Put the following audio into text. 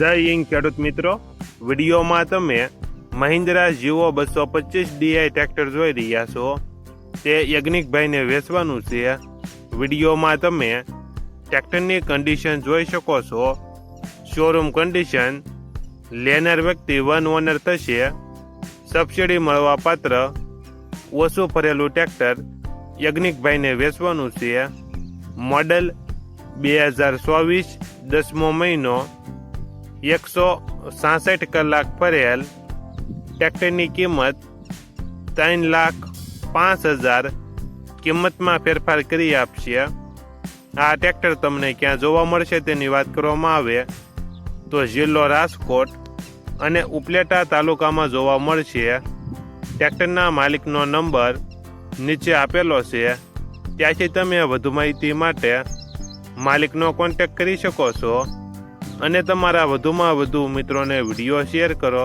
જય હિન્દ ખેડૂત મિત્રો, વિડીયોમાં તમે મહિન્દ્રા જીવો 225 DI ટ્રેક્ટર જોઈ રહ્યા છો. તે યજ્ઞિકભાઈને વેચવાનું છે. વિડીયોમાં તમે ટ્રેક્ટરની કન્ડિશન જોઈ શકો છો. Showroom condition. લેનાર વ્યક્તિ વન ઓનર થશે. સબસિડી મળવા પાત્ર. ઓછું ભરેલું ટ્રેક્ટર યજ્ઞિકભાઈને વેચવાનું છે. મોડલ 2024, 10મો મહિનો, 166 કલાક ફરેલ. ટ્રેક્ટરની કિંમત 3,05,000 કિંમતમાં ફેરફાર કરી આપશે. આ ટ્રેક્ટર તમને ક્યાં જોવા મળશે તેની વાત કરવામાં આવે તો જિલ્લો રાજકોટ અને ઉપલેટા તાલુકામાં જોવા મળશે. ટ્રેક્ટરના માલિકનો નંબર નીચે આપેલો છે, ત્યાંથી તમે વધુ માહિતી માટે માલિકનો કોન્ટેક્ટ કરી શકો છો અને તમારા વધુમાં વધુ મિત્રોને વિડીયો શેર કરો.